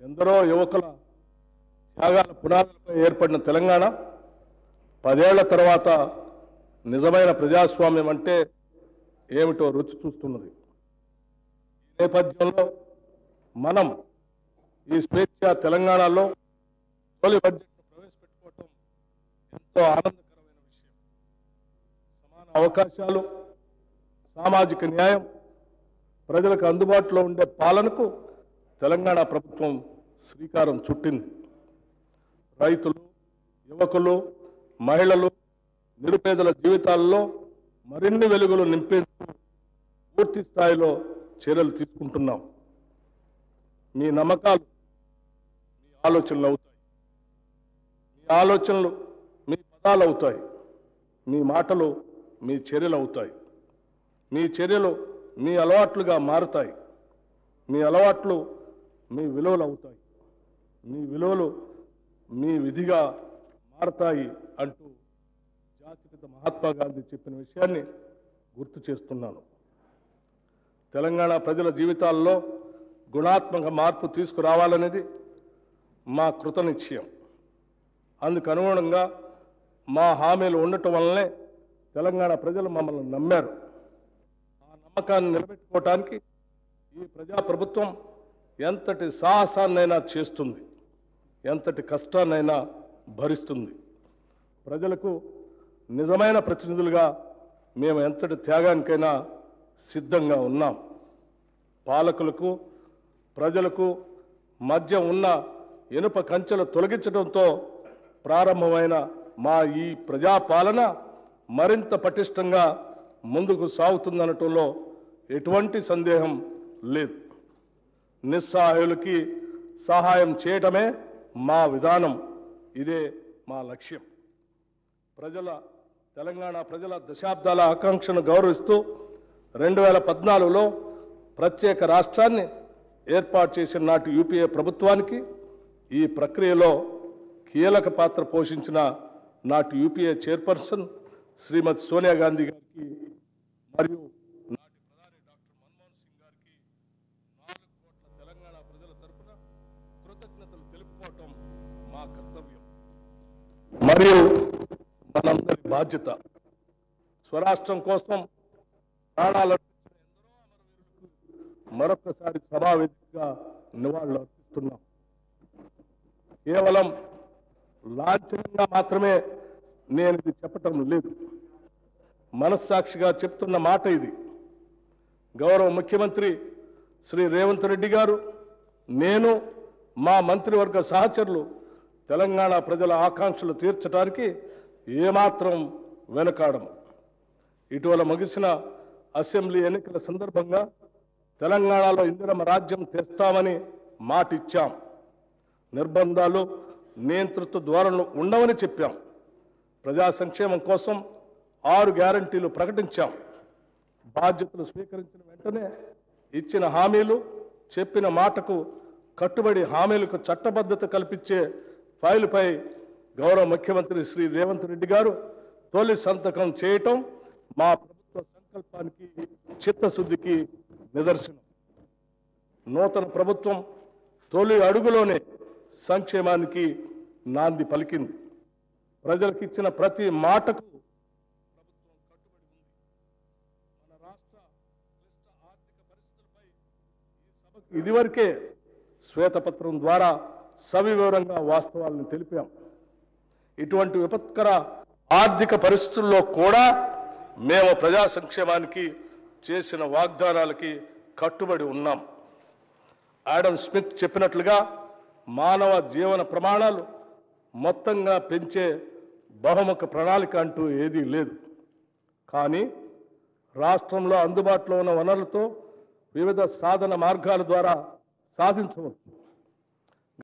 ఎందరో యువకుల త్యాగాల పునాదులపై ఏర్పడిన తెలంగాణ 10 ఏళ్ల తర్వాత నిజమైన ప్రజాస్వామ్యం అంటే ఏమిటో రుచి చూస్తున్నది. ఈ నేపథ్యంలో మనం ఈ స్వేచ్ఛ తెలంగాణలో తొలి బడ్జెట్ను ప్రవేశపెట్టుకోవటం ఎంతో ఆనందకరమైన విషయం. సమాన అవకాశాలు, సామాజిక న్యాయం, ప్రజలకు అందుబాటులో ఉండే పాలనకు తెలంగాణ ప్రభుత్వం శ్రీకారం చుట్టింది. రైతులు, యువకులు, మహిళలు, నిరుపేదల జీవితాల్లో మరిన్ని వెలుగులు నింపేందుకు పూర్తి స్థాయిలో చర్యలు తీసుకుంటున్నాం. మీ నమ్మకాలు మీ ఆలోచనలు అవుతాయి, మీ ఆలోచనలు మీ పదాలు అవుతాయి, మీ మాటలు మీ చర్యలు అవుతాయి, మీ చర్యలు మీ అలవాట్లుగా మారుతాయి, మీ అలవాట్లు మీ విలువలు అవుతాయి, మీ విలువలు మీ విధిగా మారతాయి అంటూ జాతిపిత మహాత్మా గాంధీ చెప్పిన విషయాన్ని గుర్తు చేస్తున్నాను. తెలంగాణ ప్రజల జీవితాల్లో గుణాత్మక మార్పు తీసుకురావాలనేది మా కృతనిశ్చయం. అందుకు అనుగుణంగా మా హామీలు ఉండటం వల్లనే తెలంగాణ ప్రజలు మమ్మల్ని నమ్మారు. ఆ నమ్మకాన్ని నిలబెట్టుకోవటానికి ఈ ప్రజాప్రభుత్వం ఎంతటి సాహసాన్నైనా చేస్తుంది, ఎంతటి కష్టాన్నైనా భరిస్తుంది. ప్రజలకు నిజమైన ప్రతినిధులుగా మేము ఎంతటి త్యాగానికైనా సిద్ధంగా ఉన్నాం. పాలకులకు ప్రజలకు మధ్య ఉన్న ఇనుప కంచెలు తొలగించడంతో ప్రారంభమైన మా ఈ ప్రజాపాలన మరింత పటిష్టంగా ముందుకు సాగుతుందనటంలో ఎటువంటి సందేహం లేదు. నిస్సహాయులకి సహాయం చేయటమే మా విధానం, ఇదే మా లక్ష్యం. తెలంగాణ ప్రజల దశాబ్దాల ఆకాంక్షను గౌరవిస్తూ 2014లో ప్రత్యేక రాష్ట్రాన్ని ఏర్పాటు చేసిన నాటి యూపీఏ ప్రభుత్వానికి ఈ ప్రక్రియలో కీలక పాత్ర పోషించిన నాటి యూపీఏ చైర్పర్సన్ శ్రీమతి సోనియా గాంధీ గారికి మరియు నాటి ప్రధాని డాక్టర్ మన్మోహన్ సింగ్ గారికి 4 కోట్ల తెలంగాణ ప్రజల తరపున కృతజ్ఞతలు తెలుపుకోవటం మా కర్తవ్యం మరియు మనందరి బాధ్యత. స్వరాష్ట్రం కోసం ప్రాణాలు మరొకసారి సభావేదికగా నివాళులు అర్పిస్తున్నాం. కేవలం లాంఛనంగా మాత్రమే నేను ఇది చెప్పటం లేదు, మనస్సాక్షిగా చెప్తున్న మాట ఇది. గౌరవ ముఖ్యమంత్రి శ్రీ రేవంత్ రెడ్డి గారు, నేను, మా మంత్రివర్గ సహచరులు తెలంగాణ ప్రజల ఆకాంక్షలు తీర్చడానికి ఏమాత్రం వెనుకాడము. ఇటీవల ముగిసిన అసెంబ్లీ ఎన్నికల సందర్భంగా తెలంగాణలో ఇందిరమ్మ రాజ్యం తెస్తామని మాటిచ్చాం. నిర్బంధాలు, నియంతృత్వ ధోరణులు ఉండవని చెప్పాం. ప్రజా సంక్షేమం కోసం 6 గ్యారంటీలు ప్రకటించాం. బాధ్యతలు స్వీకరించిన వెంటనే ఇచ్చిన హామీలు, చెప్పిన మాటకు కట్టుబడి హామీలకు చట్టబద్ధత కల్పించే ఫైలుపై గౌరవ ముఖ్యమంత్రి శ్రీ రేవంత్ రెడ్డి గారు తొలి సంతకం చేయటం మా ప్రభుత్వ సంకల్పానికి, చిత్తశుద్ధికి నిదర్శనం. నూతన ప్రభుత్వం తొలి అడుగులోనే సంక్షేమానికి నాంది పలికింది. ప్రజలకు ఇచ్చిన ప్రతి మాటకు ప్రభుత్వం కట్టుబడి ఉంది. మన రాష్ట్ర క్లిష్ట ఆర్థిక పరిస్థితులపై ఈ సభకు ఇదివరకే శ్వేతపత్రం ద్వారా సవివరంగా వాస్తవాలను తెలిపాం. ఇటువంటి విపత్కర ఆర్థిక పరిస్థితుల్లో కూడా మేము ప్రజా సంక్షేమానికి చేసిన వాగ్దానాలకి కట్టుబడి ఉన్నాం. ఆడమ్ స్మిత్ చెప్పినట్లుగా మానవ జీవన ప్రమాణాలు మొత్తంగా పెంచే బహుముఖ ప్రణాళిక అంటూ ఏదీ లేదు. కానీ రాష్ట్రంలో అందుబాటులో ఉన్న వనరులతో వివిధ సాధన మార్గాల ద్వారా సాధించవచ్చు.